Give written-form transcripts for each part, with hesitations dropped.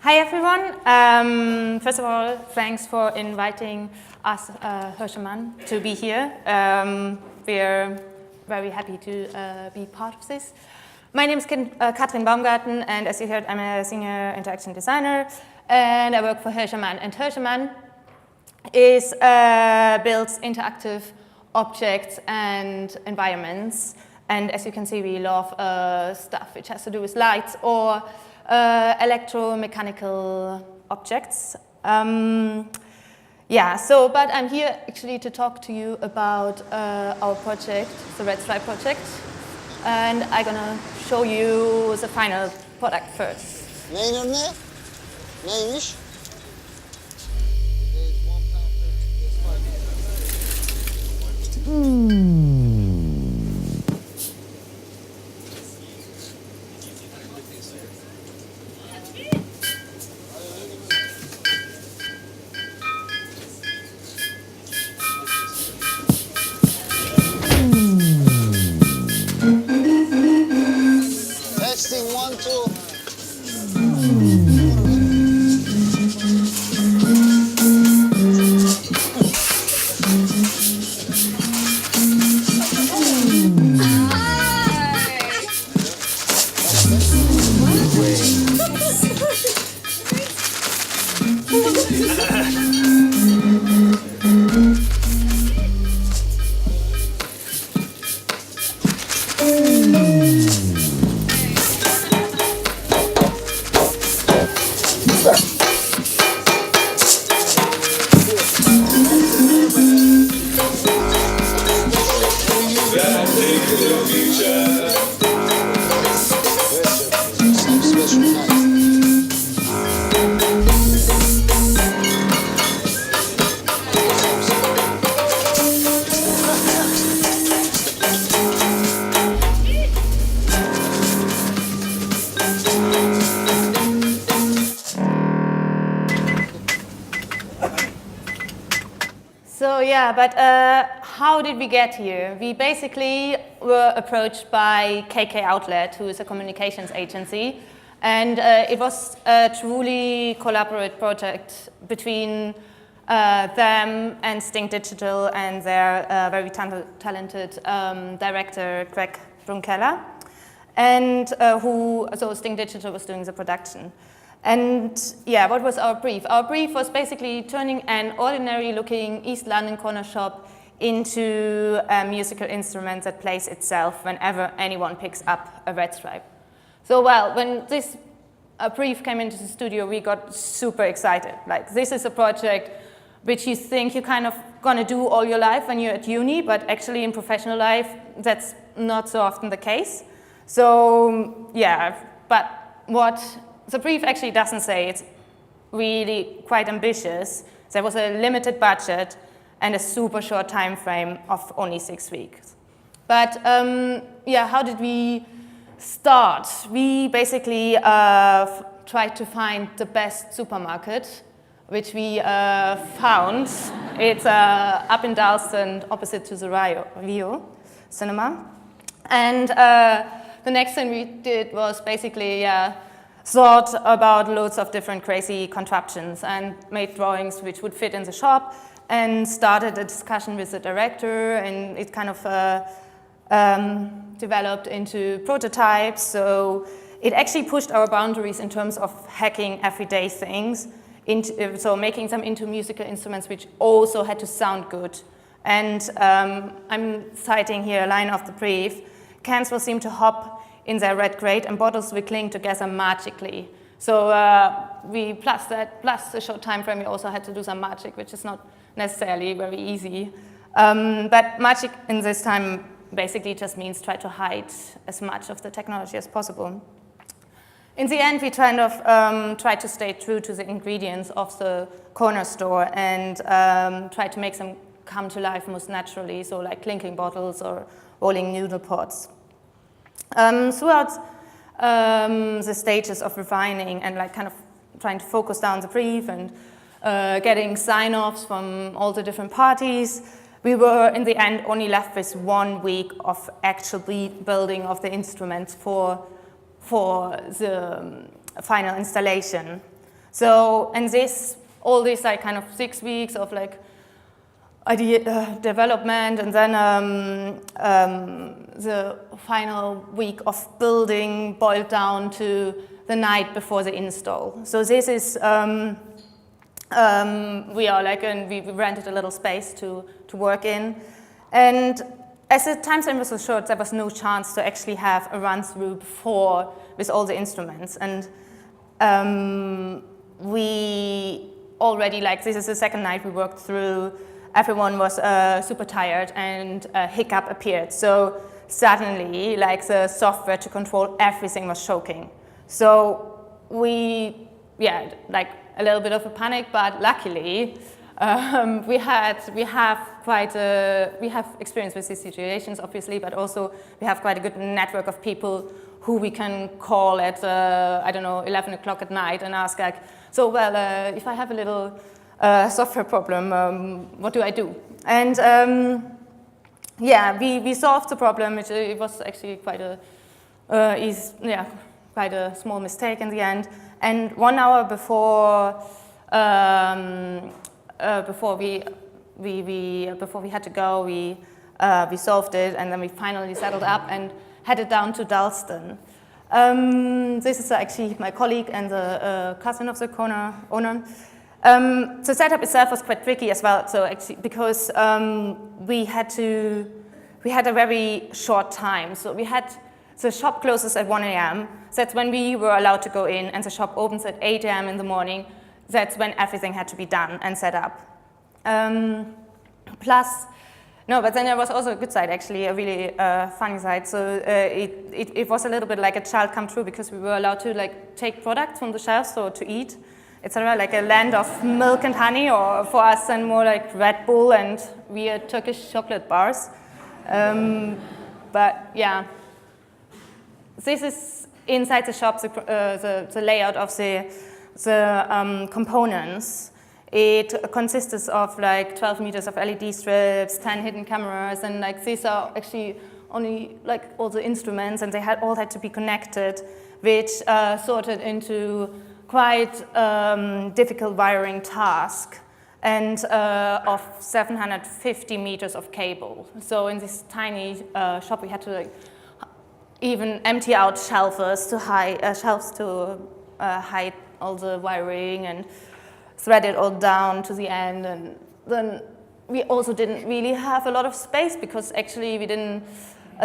Hi everyone. First of all, thanks for inviting us, Hirschemann, to be here. We're very happy to be part of this. My name is Katrin Baumgarten, and as you heard, I'm a senior interaction designer, and I work for Hirschemann. And Hirschemann builds interactive objects and environments. And as you can see, we love stuff which has to do with lights or electromechanical objects. But I'm here actually to talk to you about our project, the Red Stripe project. And I'm gonna show you the final product first. Neyin önüne? Neymiş? Testing 1, 2. How did we get here? We basically were approached by KK Outlet, who is a communications agency, and it was a truly collaborative project between them and Sting Digital and their very talented director, Greg Brunkeller, and so Sting Digital was doing the production. And what was our brief? Our brief was basically turning an ordinary-looking East London corner shop into a musical instrument that plays itself whenever anyone picks up a red stripe. So, when this brief came into the studio, we got super excited. Like, this is a project which you think you're kind of gonna do all your life when you're at uni, but actually in professional life, that's not so often the case. So, but what the brief actually doesn't say, it's really quite ambitious. There was a limited budget and a super short time frame of only 6 weeks. But how did we start? We basically tried to find the best supermarket, which we found. It's up in Dalston, opposite to the Rio cinema. And the next thing we did was basically thought about loads of different crazy contraptions and made drawings which would fit in the shop and started a discussion with the director, and it kind of developed into prototypes. So it actually pushed our boundaries in terms of hacking everyday things, so making them into musical instruments which also had to sound good. And I'm citing here a line of the brief: cans will seem to hop in their red grate, and bottles will cling together magically. So we plus the short time frame, we also had to do some magic, which is not necessarily very easy. But magic in this time basically just means try to hide as much of the technology as possible. In the end, we kind of tried to stay true to the ingredients of the corner store and try to make them come to life most naturally, so like clinking bottles or rolling noodle pots. Throughout the stages of refining and like kind of trying to focus down the brief and getting sign-offs from all the different parties, we were in the end only left with 1 week of actual building of the instruments for the final installation. So, and all this like kind of 6 weeks of like idea development, and then the final week of building boiled down to the night before the install. So this is, we rented a little space to work in. And as the time frame was so short, there was no chance to actually have a run through before with all the instruments. And we already, like, this is the second night we worked through, everyone was super tired, and a hiccup appeared. So suddenly, like, the software to control everything was choking. So we, like a little bit of a panic, but luckily we have experience with these situations, obviously, but also we have quite a good network of people who we can call at, 11 o'clock at night and ask, like, so, well, if I have a little software problem, what do I do? And we solved the problem. It was actually quite quite a small mistake in the end. And 1 hour before we had to go, we solved it, and then we finally settled up and headed down to Dalston. This is actually my colleague and the cousin of the owner. The setup itself was quite tricky as well. So actually, because we had a very short time. So the shop closes at 1 a.m. That's when we were allowed to go in, and the shop opens at 8 a.m. in the morning. That's when everything had to be done and set up. But then there was also a good side, actually, a really funny side. So it was a little bit like a child come true, because we were allowed to like take products from the shelves, so to eat, etc., like a land of milk and honey, or for us then more like Red Bull and weird Turkish chocolate bars. But yeah, this is inside the shop, the layout of the components. It consists of like 12 meters of LED strips, 10 hidden cameras, and like these are actually only like all the instruments, and they all had to be connected, which sorted into quite difficult wiring task, and of 750 meters of cable. So in this tiny shop, we had to like even empty out shelves to hide all the wiring and thread it all down to the end. And then we also didn't really have a lot of space, because actually we didn't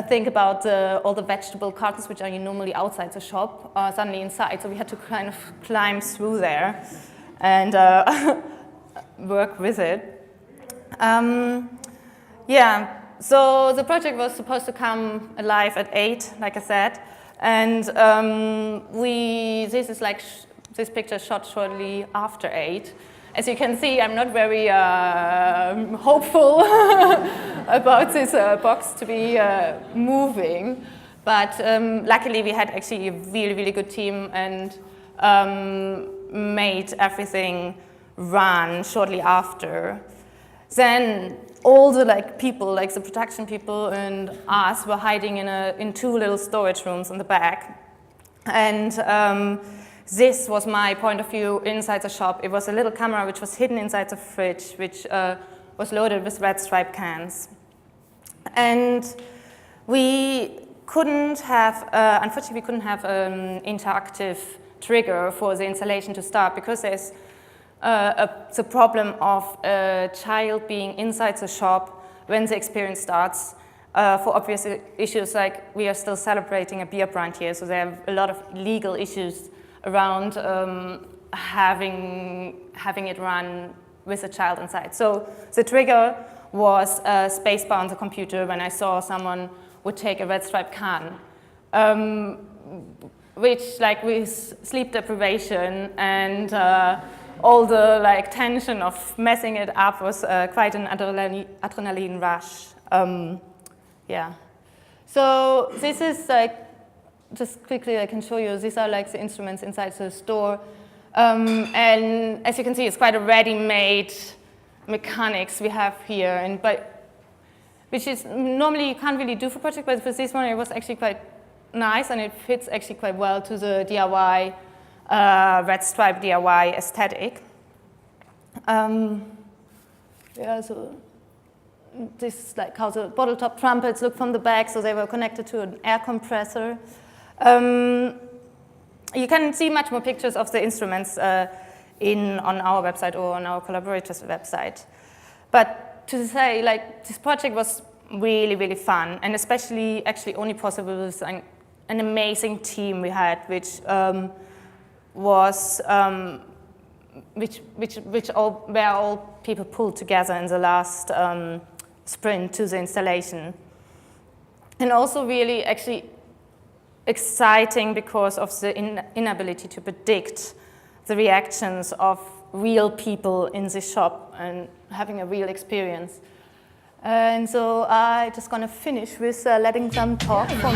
think about all the vegetable cartons, which are normally outside the shop, suddenly inside. So we had to kind of climb through there and work with it. So the project was supposed to come alive at 8, like I said. And this is like this picture shot shortly after 8. As you can see, I'm not very hopeful about this box to be moving. But luckily, we had actually a really, really good team, and made everything run shortly after. Then all the people, like the production people and us, were hiding in 2 little storage rooms in the back. And this was my point of view inside the shop. It was a little camera which was hidden inside the fridge, which was loaded with red stripe cans. And we couldn't have, unfortunately, we couldn't have an interactive trigger for the installation to start, because there's the problem of a child being inside the shop when the experience starts, for obvious issues, like we are still celebrating a beer brand here, so there are a lot of legal issues around having it run with a child inside. So the trigger was a spacebar on the computer when I saw someone would take a red stripe can, which, like, with sleep deprivation and all the tension of messing it up, was quite an adrenaline rush. Yeah. So this is just quickly I can show you, these are the instruments inside the store. And as you can see, it's quite a ready-made mechanics we have here, which is normally you can't really do for project, but for this one it was actually quite nice, and it fits actually quite well to the DIY red stripe DIY aesthetic. Yeah, so this is like how the bottle top trumpets look from the back, so they were connected to an air compressor. You can see much more pictures of the instruments on our website or on our collaborators' website. But to say, like, this project was really, really fun, and especially actually only possible with an amazing team we had, which were all people pulled together in the last sprint to the installation. And also really actually exciting because of the inability to predict the reactions of real people in the shop and having a real experience. And so I'm just going to finish with letting them talk. It's pretty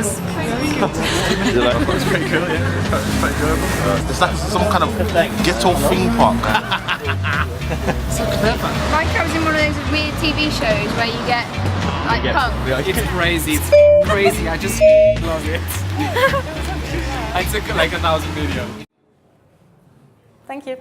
cool, yeah. Quite enjoyable. It's like some kind of ghetto theme park. So clever. Like I was in one of those weird TV shows where you get like punk. It's crazy. It's crazy. I just love it. I took like 1,000 videos. Thank you.